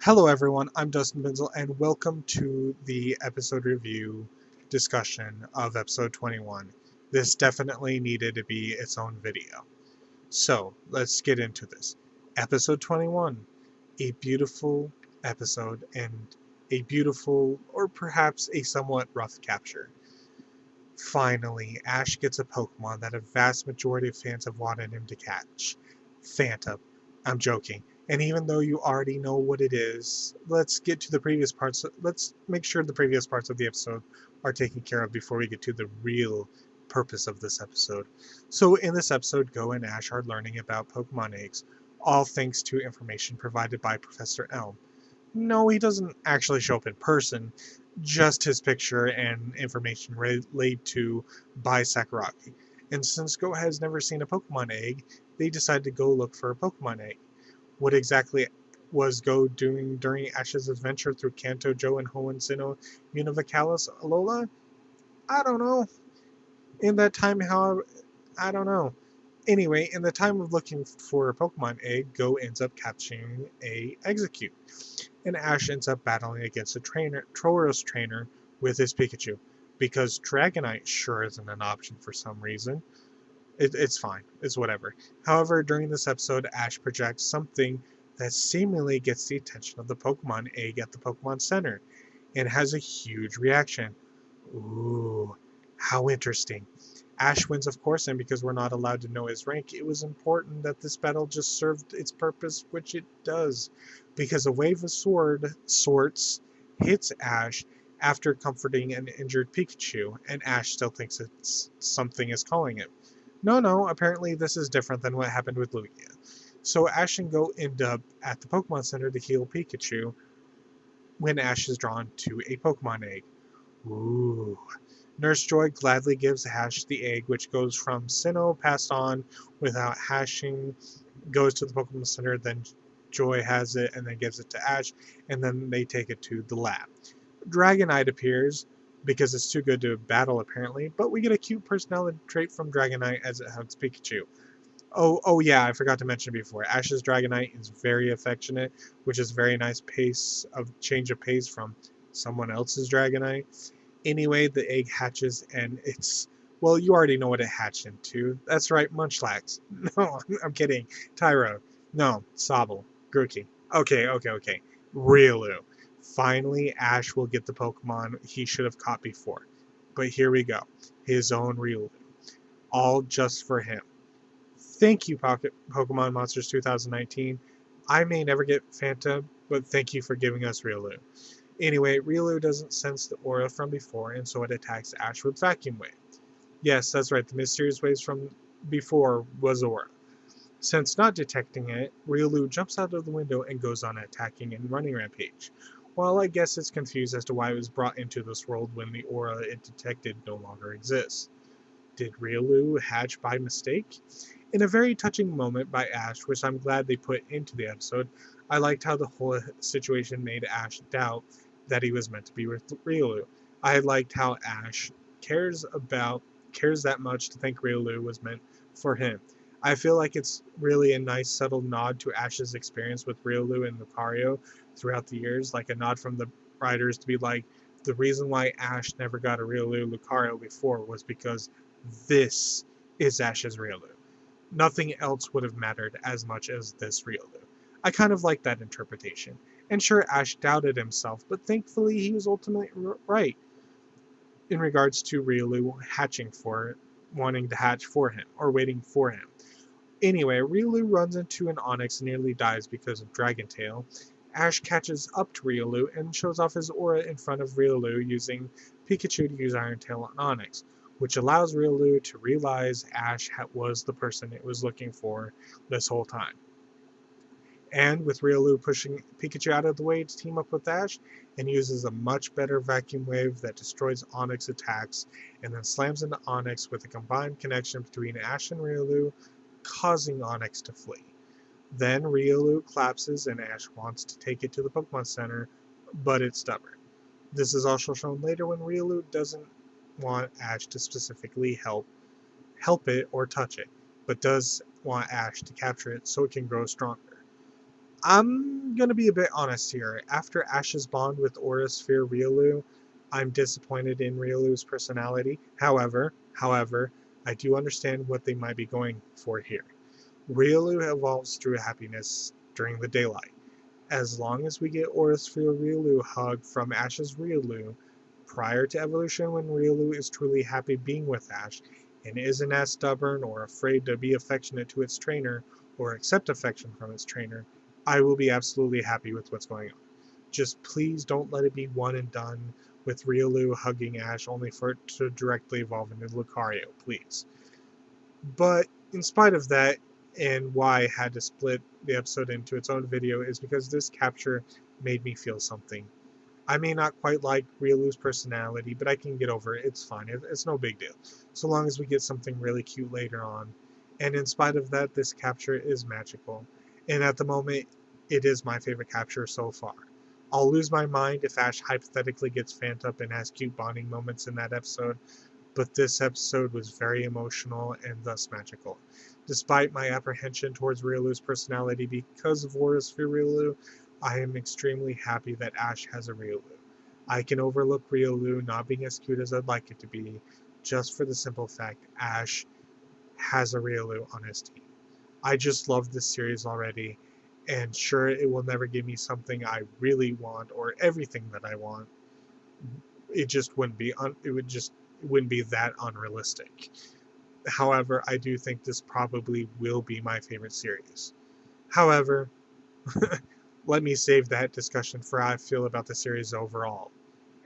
Hello, everyone. I'm Dustin Binzel, and welcome to the episode review discussion of episode 21. This definitely needed to be its own video. So, let's get into this. Episode 21, a beautiful episode and a beautiful, or perhaps a somewhat rough capture. Finally, Ash gets a Pokemon that a vast majority of fans have wanted him to catch. Phantom. I'm joking. And even though you already know what it is, let's get to the previous parts. Let's make sure the previous parts of the episode are taken care of before we get to the real purpose of this episode. So, in this episode, Go and Ash are learning about Pokemon eggs, all thanks to information provided by Professor Elm. No, he doesn't actually show up in person, just his picture and information relayed to by Sakuragi. And since Go has never seen a Pokemon egg, they decide to go look for a Pokemon egg. What exactly was Go doing during Ash's adventure through Kanto, Joe, and Hoenn Sinnoh Universalis Alola? I don't know. In that time, however, I don't know. Anyway, in the time of looking for a Pokemon egg, Go ends up catching a Execute, and Ash ends up battling against a Tauros trainer with his Pikachu, because Dragonite sure isn't an option for some reason. It's fine, it's whatever. However, during this episode, Ash projects something that seemingly gets the attention of the Pokemon egg at the Pokemon Center, and has a huge reaction. Ooh, how interesting. Ash wins, of course, and because we're not allowed to know his rank, it was important that this battle just served its purpose, which it does, because a wave of sorts hits Ash after comforting an injured Pikachu, and Ash still thinks it's something is calling it. No, apparently this is different than what happened with Lugia. So Ash and Go end up at the Pokemon Center to heal Pikachu when Ash is drawn to a Pokemon egg. Ooh. Nurse Joy gladly gives Ash the egg, which goes from Sinnoh passed on without hashing, goes to the Pokemon Center, then Joy has it and then gives it to Ash, and then they take it to the lab. Dragonite appears because it's too good to battle apparently, but we get a cute personality trait from Dragonite as it hugs Pikachu. Oh yeah, I forgot to mention before. Ash's Dragonite is very affectionate, which is very nice pace of change of pace from someone else's Dragonite. Anyway, the egg hatches and it's well, you already know what it hatched into. That's right, Munchlax. No, I'm kidding. Tyro. No, Sobble. Grookey. Okay. Riolu. Finally, Ash will get the Pokemon he should have caught before. But here we go. His own Riolu. All just for him. Thank you, Pokemon Monsters 2019. I may never get Phantom, but thank you for giving us Riolu. Anyway, Riolu doesn't sense the aura from before, and so it attacks Ash with Vacuum Wave. Yes, that's right, the mysterious waves from before was aura. Since not detecting it, Riolu jumps out of the window and goes on attacking and running rampage. Well, I guess it's confused as to why it was brought into this world when the aura it detected no longer exists. Did Riolu hatch by mistake? In a very touching moment by Ash, which I'm glad they put into the episode, I liked how the whole situation made Ash doubt that he was meant to be with Riolu. I liked how Ash cares that much to think Riolu was meant for him. I feel like it's really a nice subtle nod to Ash's experience with Riolu and Lucario throughout the years, like a nod from the writers to be like, the reason why Ash never got a Riolu Lucario before was because this is Ash's Riolu. Nothing else would have mattered as much as this Riolu. I kind of like that interpretation. And sure, Ash doubted himself, but thankfully he was ultimately right in regards to Riolu wanting to hatch for him, or waiting for him. Anyway, Riolu runs into an Onix and nearly dies because of Dragon Tail. Ash catches up to Riolu and shows off his aura in front of Riolu using Pikachu to use Iron Tail on Onix, which allows Riolu to realize Ash was the person it was looking for this whole time. And with Riolu pushing Pikachu out of the way to team up with Ash, and uses a much better Vacuum Wave that destroys Onix attacks, and then slams into Onix with a combined connection between Ash and Riolu, causing Onix to flee. Then Riolu collapses and Ash wants to take it to the Pokemon Center, but it's stubborn. This is also shown later when Riolu doesn't want Ash to specifically help it or touch it, but does want Ash to capture it so it can grow stronger. I'm gonna be a bit honest here. After Ash's bond with Aura Sphere Riolu, I'm disappointed in Riolu's personality. However, I do understand what they might be going for here. Riolu evolves through happiness during the daylight. As long as we get Aura Sphere Riolu hug from Ash's Riolu prior to evolution, when Riolu is truly happy being with Ash and isn't as stubborn or afraid to be affectionate to its trainer or accept affection from its trainer, I will be absolutely happy with what's going on. Just please don't let it be one and done with Riolu hugging Ash only for it to directly evolve into Lucario, please. But in spite of that, and why I had to split the episode into its own video is because this capture made me feel something. I may not quite like Rielu's personality, but I can get over it. It's fine. It's no big deal. So long as we get something really cute later on. And in spite of that, this capture is magical. And at the moment, it is my favorite capture so far. I'll lose my mind if Ash hypothetically gets fanned up and has cute bonding moments in that episode, but this episode was very emotional and thus magical. Despite my apprehension towards Rielu's personality because of Aura Sphere Riolu, I am extremely happy that Ash has a Riolu. I can overlook Riolu not being as cute as I'd like it to be, just for the simple fact Ash has a Riolu on his team. I just love this series already, and sure, it will never give me something I really want or everything that I want. It just wouldn't be it wouldn't be that unrealistic. However, I do think this probably will be my favorite series. However, let me save that discussion for how I feel about the series overall.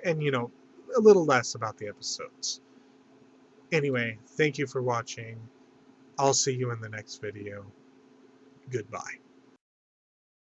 And, a little less about the episodes. Anyway, thank you for watching. I'll see you in the next video. Goodbye.